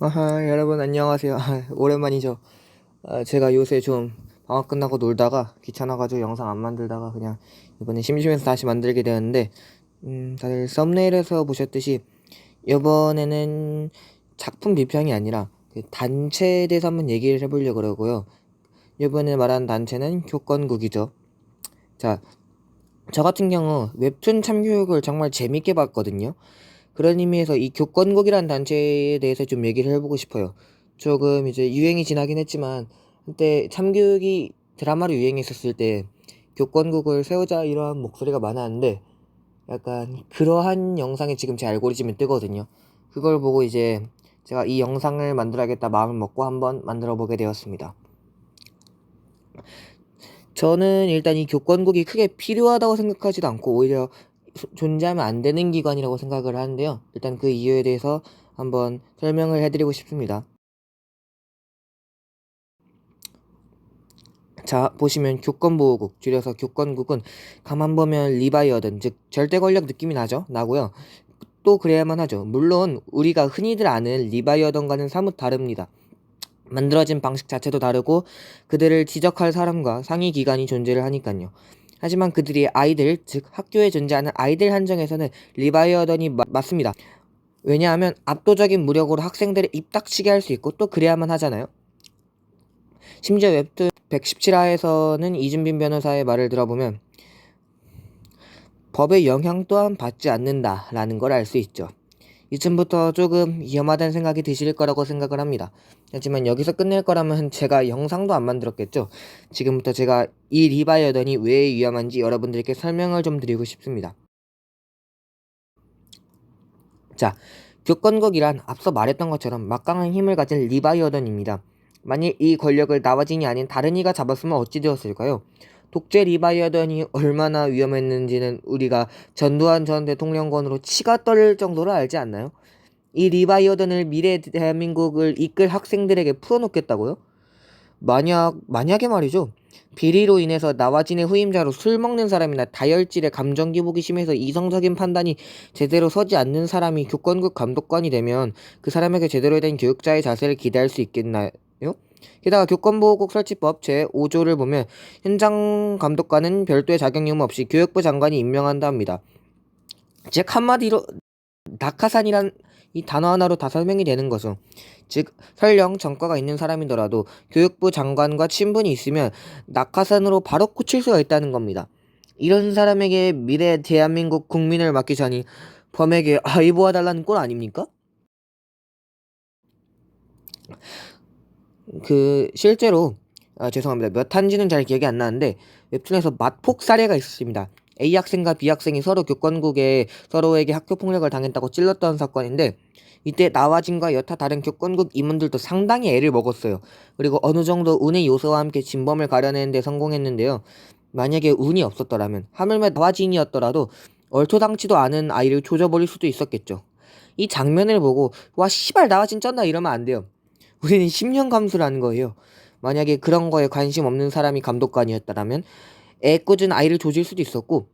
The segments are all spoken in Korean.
아하, 여러분 안녕하세요. 오랜만이죠. 제가 요새 좀 방학 끝나고 놀다가 귀찮아가지고 영상 안 만들다가 그냥 이번에 심심해서 다시 만들게 되었는데, 다들 썸네일에서 보셨듯이 이번에는 작품 비평이 아니라 그 단체에 대해서 한번 얘기를 해보려고 그러고요. 이번에 말한 단체는 교권국이죠. 자, 저 같은 경우 웹툰 참교육을 정말 재밌게 봤거든요. 그런 의미에서 이 교권국이란 단체에 대해서 좀 얘기를 해보고 싶어요. 조금 이제 유행이 지나긴 했지만 한때 참교육이 드라마로 유행했었을 때 교권국을 세우자 이러한 목소리가 많았는데, 약간 그러한 영상이 지금 제 알고리즘에 뜨거든요. 그걸 보고 이제 제가 이 영상을 만들어야겠다 마음을 먹고 한번 만들어 보게 되었습니다. 저는 일단 이 교권국이 크게 필요하다고 생각하지도 않고 오히려 존재하면 안 되는 기관이라고 생각을 하는데요. 일단 그 이유에 대해서 한번 설명을 해드리고 싶습니다. 자, 보시면 교권보호국, 줄여서 교권국은 가만 보면 리바이어든, 즉 절대 권력 느낌이 나고요. 또 그래야만 하죠. 물론 우리가 흔히들 아는 리바이어던과는 사뭇 다릅니다. 만들어진 방식 자체도 다르고 그들을 지적할 사람과 상위 기관이 존재를 하니까요. 하지만 그들이 아이들, 즉 학교에 존재하는 아이들 한정에서는 리바이어던이 맞습니다. 왜냐하면 압도적인 무력으로 학생들을 입닥치게 할 수 있고 또 그래야만 하잖아요. 심지어 웹툰 117화에서는 이준빈 변호사의 말을 들어보면 법의 영향 또한 받지 않는다라는 걸 알 수 있죠. 이쯤부터 조금 위험하다는 생각이 드실 거라고 생각을 합니다. 하지만 여기서 끝낼 거라면 제가 영상도 안 만들었겠죠. 지금부터 제가 이 리바이어던이 왜 위험한지 여러분들께 설명을 좀 드리고 싶습니다. 자, 교권국이란 앞서 말했던 것처럼 막강한 힘을 가진 리바이어던입니다. 만일 이 권력을 나와진이 아닌 다른 이가 잡았으면 어찌 되었을까요? 독재 리바이어던이 얼마나 위험했는지는 우리가 전두환 전 대통령권으로 치가 떨릴 정도로 알지 않나요? 이 리바이어던을 미래 대한민국을 이끌 학생들에게 풀어놓겠다고요? 만약에 말이죠. 비리로 인해서 나와진의 후임자로 술 먹는 사람이나 다혈질의 감정 기복이 심해서 이성적인 판단이 제대로 서지 않는 사람이 교권국 감독관이 되면 그 사람에게 제대로 된 교육자의 자세를 기대할 수 있겠나요? 게다가 교권보호국 설치법 제5조를 보면 현장 감독관은 별도의 자격 유무 없이 교육부 장관이 임명한다 합니다. 즉 한마디로 낙하산이란 이 단어 하나로 다 설명이 되는 거죠. 즉 설령 전과가 있는 사람이더라도 교육부 장관과 친분이 있으면 낙하산으로 바로 꽂힐 수가 있다는 겁니다. 이런 사람에게 미래 대한민국 국민을 맡기자니 범에게 아이보아달라는 꼴 아닙니까? 실제로 죄송합니다. 몇 한지는 잘 기억이 안 나는데 웹툰에서 맞폭 사례가 있었습니다. A 학생과 B 학생이 서로 교권국에 서로에게 학교 폭력을 당했다고 찔렀던 사건인데, 이때 나와진과 여타 다른 교권국 임원들도 상당히 애를 먹었어요. 그리고 어느 정도 운의 요소와 함께 진범을 가려내는 데 성공했는데요. 만약에 운이 없었더라면 하물며 나와진이었더라도 얼토당치도 않은 아이를 조져버릴 수도 있었겠죠. 이 장면을 보고 와 씨발 나와진 쩐다 이러면 안 돼요. 우리는 10년 감수라는 거예요. 만약에 그런 거에 관심 없는 사람이 감독관이었다면 애꿎은 아이를 조질 수도 있었고,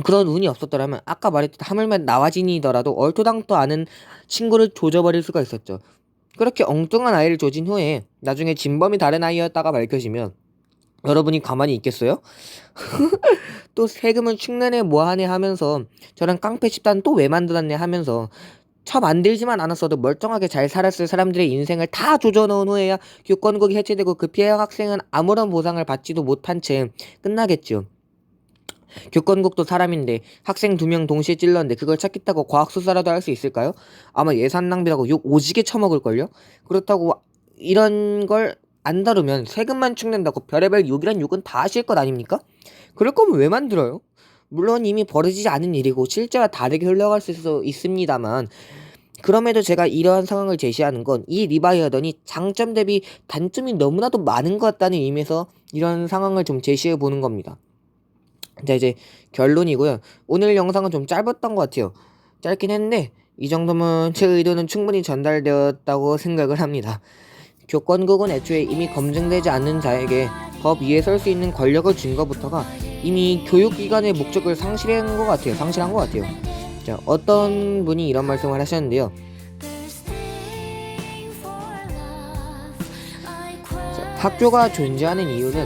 그런 운이 없었더라면 아까 말했듯 하물며 나와진이더라도 얼토당토 않은 친구를 조져버릴 수가 있었죠. 그렇게 엉뚱한 아이를 조진 후에 나중에 진범이 다른 아이였다가 밝혀지면 여러분이 가만히 있겠어요? 또 세금을 축내네 뭐하네 하면서 저런 깡패 집단 또 왜 만들었네 하면서 처 만들지만 않았어도 멀쩡하게 잘 살았을 사람들의 인생을 다 조져놓은 후에야 교권국이 해체되고 그 피해 학생은 아무런 보상을 받지도 못한 채 끝나겠죠. 교권국도 사람인데 학생 2명 동시에 찔렀는데 그걸 찾겠다고 과학수사라도 할 수 있을까요? 아마 예산 낭비라고 욕 오지게 처먹을걸요? 그렇다고 이런 걸 안 다루면 세금만 축낸다고 별의별 욕이란 욕은 다 하실 것 아닙니까? 그럴 거면 왜 만들어요? 물론 이미 벌어지지 않은 일이고 실제와 다르게 흘러갈 수 있습니다만, 그럼에도 제가 이러한 상황을 제시하는 건 이 리바이어던이 장점 대비 단점이 너무나도 많은 것 같다는 의미에서 이런 상황을 좀 제시해 보는 겁니다. 자, 이제 결론이고요. 오늘 영상은 좀 짧았던 것 같아요. 짧긴 했는데 이 정도면 제 의도는 충분히 전달되었다고 생각을 합니다. 교권국은 애초에 이미 검증되지 않는 자에게 법 위에 설 수 있는 권력을 준 것부터가 이미 교육기관의 목적을 상실한 것 같아요. 자, 어떤 분이 이런 말씀을 하셨는데요. 학교가 존재하는 이유는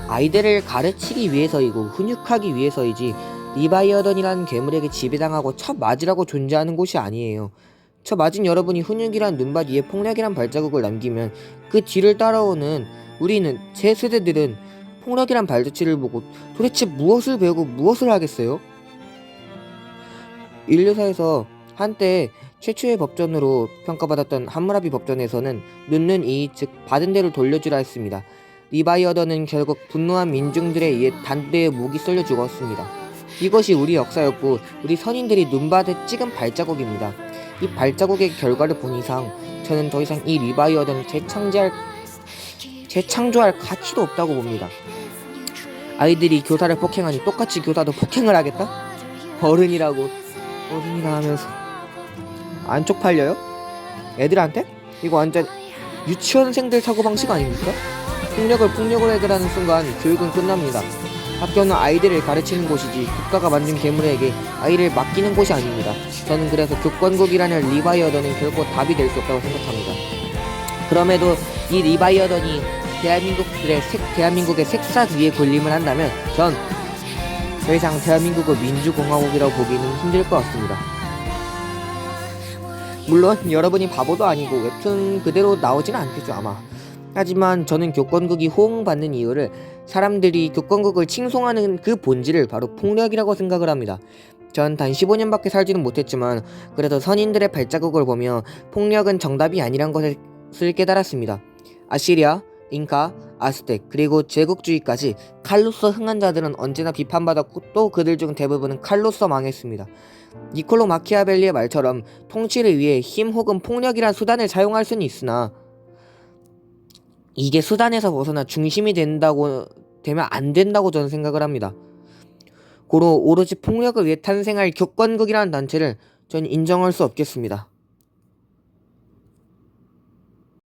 아이들을 가르치기 위해서이고 훈육하기 위해서이지 리바이어던이라는 괴물에게 지배당하고 처맞으라고 존재하는 곳이 아니에요. 처맞은 여러분이 훈육이란 눈밭 위에 폭력이란 발자국을 남기면 그 뒤를 따라오는 우리는 제 세대들은 폭력이란 발자취를 보고 도대체 무엇을 배우고 무엇을 하겠어요? 인류사에서 한때 최초의 법전으로 평가받았던 함무라비 법전에서는 눕는 이, 즉 받은 대로 돌려주라 했습니다. 리바이어던은 결국 분노한 민중들에 의해 단대의 목이 쏠려 죽었습니다. 이것이 우리 역사였고 우리 선인들이 눈밭에 찍은 발자국입니다. 이 발자국의 결과를 본 이상 저는 더 이상 이 리바이어던을 재창조할 가치도 없다고 봅니다. 아이들이 교사를 폭행하니 똑같이 교사도 폭행을 하겠다? 어른이라 하면서 안 쪽팔려요? 애들한테? 이거 완전 유치원생들 사고방식 아닙니까? 폭력을 해결하는 순간 교육은 끝납니다. 학교는 아이들을 가르치는 곳이지 국가가 만든 괴물에게 아이를 맡기는 곳이 아닙니다. 저는 그래서 교권국이라는 리바이어던은 결코 답이 될 수 없다고 생각합니다. 그럼에도 이 리바이어던이 대한민국의 색사 위에 군림을 한다면 전 더 이상 대한민국을 민주공화국이라고 보기는 힘들 것 같습니다. 물론 여러분이 바보도 아니고 웹툰 그대로 나오진 않겠죠 아마. 하지만 저는 교권국이 호응받는 이유를 사람들이 교권국을 칭송하는 그 본질을 바로 폭력이라고 생각을 합니다. 전 단 15년밖에 살지는 못했지만 그래도 선인들의 발자국을 보며 폭력은 정답이 아니란 것을 깨달았습니다. 아시리아, 잉카, 아스텍 그리고 제국주의까지 칼로써 흥한 자들은 언제나 비판받았고 또 그들 중 대부분은 칼로써 망했습니다. 니콜로 마키아벨리의 말처럼 통치를 위해 힘 혹은 폭력이란 수단을 사용할 수는 있으나 이게 수단에서 벗어나 중심이 되면 안 된다고 저는 생각을 합니다. 고로 오로지 폭력을 위해 탄생할 교권국이라는 단체를 전 인정할 수 없겠습니다.